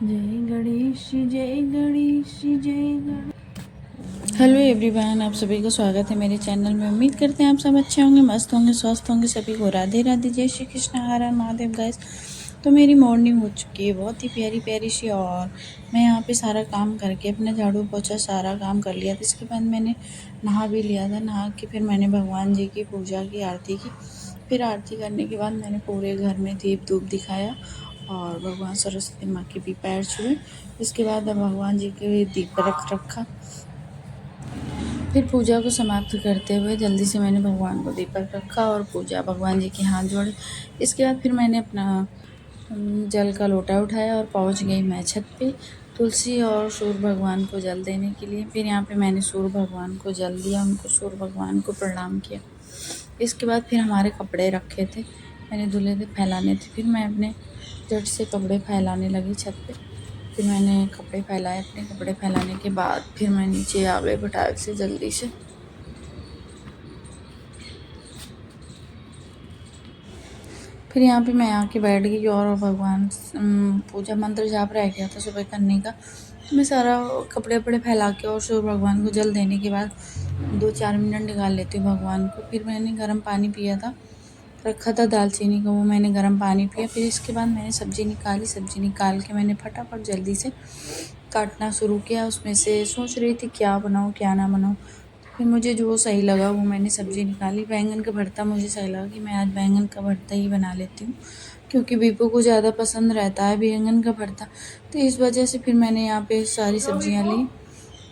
जय गणेश जय गणेश जय गणेश। हेलो एवरीवन, आप सभी का स्वागत है मेरे चैनल में। उम्मीद करते हैं आप सब अच्छे होंगे, मस्त होंगे, स्वस्थ होंगे। सभी को राधे राधे, जय श्री कृष्ण, हर हर महादेव। गाइस, तो मेरी मॉर्निंग हो चुकी है बहुत ही प्यारी प्यारी सी, और मैं यहाँ पे सारा काम करके अपना झाड़ू पोछा सारा काम कर लिया था। इसके बाद मैंने नहा भी लिया था। नहा के फिर मैंने भगवान जी की पूजा की, आरती की। फिर आरती करने के बाद मैंने पूरे घर में दीप धूप दिखाया और भगवान सरस्वती माँ के भी पैर छुए। इसके बाद भगवान जी के दीप रखा। फिर पूजा को समाप्त करते हुए जल्दी से मैंने भगवान को दीपक रखा और पूजा भगवान जी के हाथ जोड़े। इसके बाद फिर मैंने अपना जल का लोटा उठाया और पहुंच गई मैं छत पे तुलसी और सूर्य भगवान को जल देने के लिए। फिर यहाँ पे मैंने सूर्य भगवान को जल दिया, उनको सूर्य भगवान को प्रणाम किया। इसके बाद फिर हमारे कपड़े रखे थे, मैंने धुले थे, फैलाने थे। फिर मैं अपने झट से कपड़े फैलाने लगी छत पे। फिर मैंने कपड़े फैलाए। अपने कपड़े फैलाने के बाद फिर मैं नीचे आ गई फटाक से जल्दी से। फिर यहाँ पे मैं आके बैठ गई और भगवान पूजा मंत्र जाप रह गया था सुबह करने का। मैं सारा कपड़े वपड़े फैला के और सूर्य भगवान को जल देने के बाद 2-4 मिनट निकाल लेती हूँ भगवान को। फिर मैंने गर्म पानी पिया था, रखा था दालचीनी का, वो मैंने गर्म पानी पिया। फिर इसके बाद मैंने सब्ज़ी निकाली। सब्ज़ी निकाल के मैंने फटाफट जल्दी से काटना शुरू किया। उसमें से सोच रही थी क्या बनाऊँ क्या ना बनाऊँ। फिर मुझे जो सही लगा वो मैंने सब्ज़ी निकाली। बैंगन का भरता मुझे सही लगा कि मैं आज बैंगन का भरता ही बना लेती हूँ, क्योंकि बीपू को ज़्यादा पसंद रहता है बैंगन का भरता। तो इस वजह से फिर मैंने यहाँ पे सारी सब्जियाँ ली।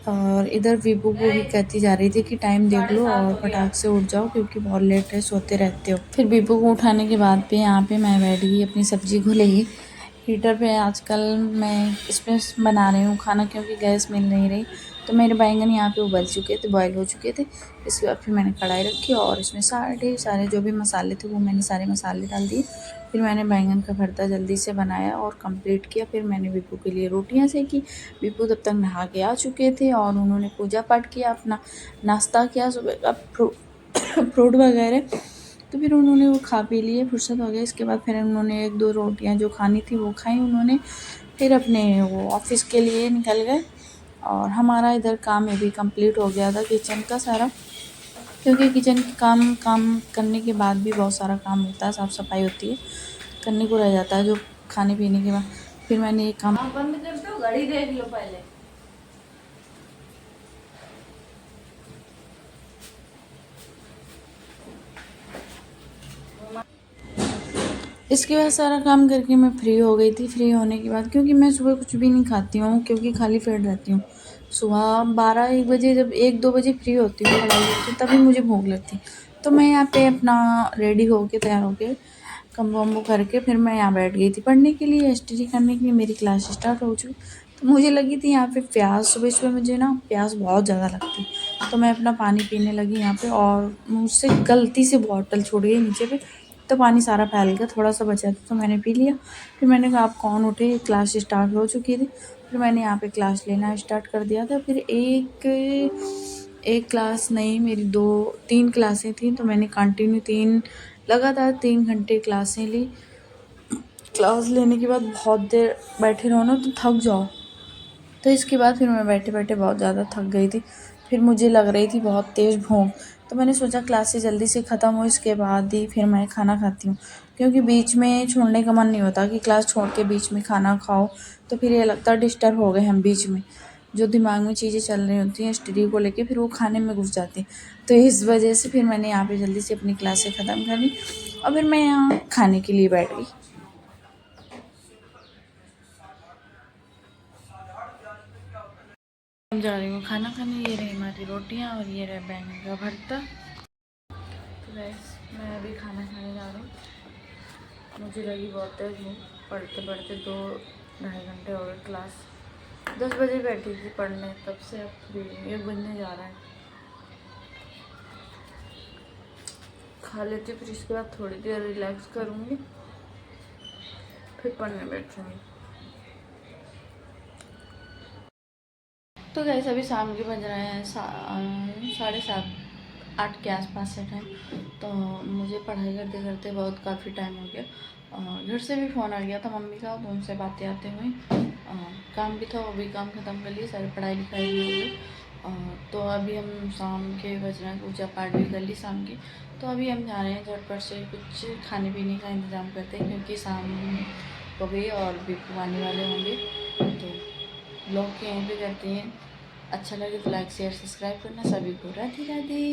और इधर वीपू को भी कहती जा रही थी कि टाइम देख लो और फटाक से उठ जाओ, क्योंकि बहुत लेट है, सोते रहते हो। फिर वीपू को उठाने के बाद पे यहाँ पे मैं बैठ गई अपनी सब्ज़ी को लेके। हीटर पे आजकल मैं इसमें बना रही हूँ खाना, क्योंकि गैस मिल नहीं रही। तो मेरे बैंगन यहाँ पे उबल चुके थे, बॉयल हो चुके थे। इसके बाद फिर मैंने कढ़ाई रखी और इसमें सारे जो भी मसाले थे वो मैंने सारे मसाले डाल दिए। फिर मैंने बैंगन का भरता जल्दी से बनाया और कंप्लीट किया। फिर मैंने विपू के लिए रोटियां सेकी। विपू तब तक नहा के आ चुके थे और उन्होंने पूजा पाठ किया, अपना नाश्ता किया सुबह का, फ्रूट वगैरह। तो फिर उन्होंने वो खा पी लिए, फुर्सत हो गया। इसके बाद फिर उन्होंने 1-2 रोटियां जो खानी थी वो खाई उन्होंने। फिर अपने वो ऑफिस के लिए निकल गए और हमारा इधर काम भी कंप्लीट हो गया था किचन का सारा, क्योंकि किचन के काम करने के बाद भी बहुत सारा काम होता है, साफ़ सफाई होती है, करने को रह जाता है जो खाने पीने के बाद। फिर मैंने ये काम बंद कर दो, घड़ी देख लो पहले। इसके बाद सारा काम करके मैं फ्री हो गई थी। फ्री होने के बाद, क्योंकि मैं सुबह कुछ भी नहीं खाती हूँ, क्योंकि खाली पेट रहती हूँ। सुबह 12-1 बजे, जब 1-2 बजे फ्री होती हूँ पढ़ाई करके, तभी मुझे भूख लगती है। तो मैं यहाँ पे अपना रेडी होके तैयार होके कम वम्बो करके फिर मैं यहाँ बैठ गई थी पढ़ने के लिए, स्टडी करने के लिए। मेरी क्लास स्टार्ट हो चुकी। तो मुझे लगी थी यहाँ पे प्यास, सुबह सुबह मुझे ना प्यास बहुत ज़्यादा लगती। तो मैं अपना पानी पीने लगी यहाँ पे, और मुझसे गलती से बॉटल छूट गई नीचे पे, तो पानी सारा फैल गया। थोड़ा सा बचा था तो मैंने पी लिया। फिर मैंने कहा आप कौन उठे, क्लास स्टार्ट हो चुकी थी। फिर मैंने यहाँ पे क्लास लेना स्टार्ट कर दिया था। फिर एक क्लास नहीं, मेरी 2-3 क्लासें थी, तो मैंने कंटिन्यू लगातार 3 घंटे क्लासें ली। क्लास लेने के बाद बहुत देर बैठे रहो ना तो थक जाओ। तो इसके बाद फिर मैं बैठे बैठे बहुत ज़्यादा थक गई थी। फिर मुझे लग रही थी बहुत तेज़ भूख। तो मैंने सोचा क्लासेस जल्दी से ख़त्म हो, इसके बाद ही फिर मैं खाना खाती हूँ, क्योंकि बीच में छोड़ने का मन नहीं होता कि क्लास छोड़ के बीच में खाना खाओ। तो फिर ये लगता है डिस्टर्ब हो गए हम बीच में, जो दिमाग में चीज़ें चल रही होती हैं स्टडी को लेके, फिर वो खाने में घुस जाती हैं। तो इस वजह से फिर मैंने यहाँ पे जल्दी से अपनी क्लासें ख़त्म कर ली और फिर मैं यहाँ खाने के लिए बैठ गई। हम जा रही हूँ खाना खाने। ये रही हमारी रोटियाँ और ये रहे बैंगन का भरता। तो गैस, मैं अभी खाना खाने जा रही हूँ। मुझे लगी बहुत तेज भूख, पढ़ते पढ़ते 2-2.5 घंटे हो गए। क्लास 10 बजे बैठी थी पढ़ने, तब से अब फ्री 1 बजने जा रहा है। खा लेती फिर इसके बाद थोड़ी देर रिलैक्स करूँगी, फिर पढ़ने बैठूँगी। तो गैस, अभी शाम के बज रहे हैं 7:30-8 के आसपास से टाइम। तो मुझे पढ़ाई करते करते बहुत काफ़ी टाइम हो गया। घर से भी फ़ोन आ गया था मम्मी का, तो उनसे बातें आते हुई काम भी था, वो भी काम ख़त्म कर लिए, सारी पढ़ाई लिखाई भी हो गई। तो अभी हम शाम के बजरंग पूजा पाठ भी कर ली शाम की। तो अभी हम जा रहे हैं झटपट से कुछ खाने पीने का इंतज़ाम करते हैं, क्योंकि शाम हो गई और बिप्पू आने वाले होंगे। तो ब्लॉग के यहीं पे करते हैं। अच्छा लगे तो लाइक शेयर सब्सक्राइब करना। सभी को राधे राधे।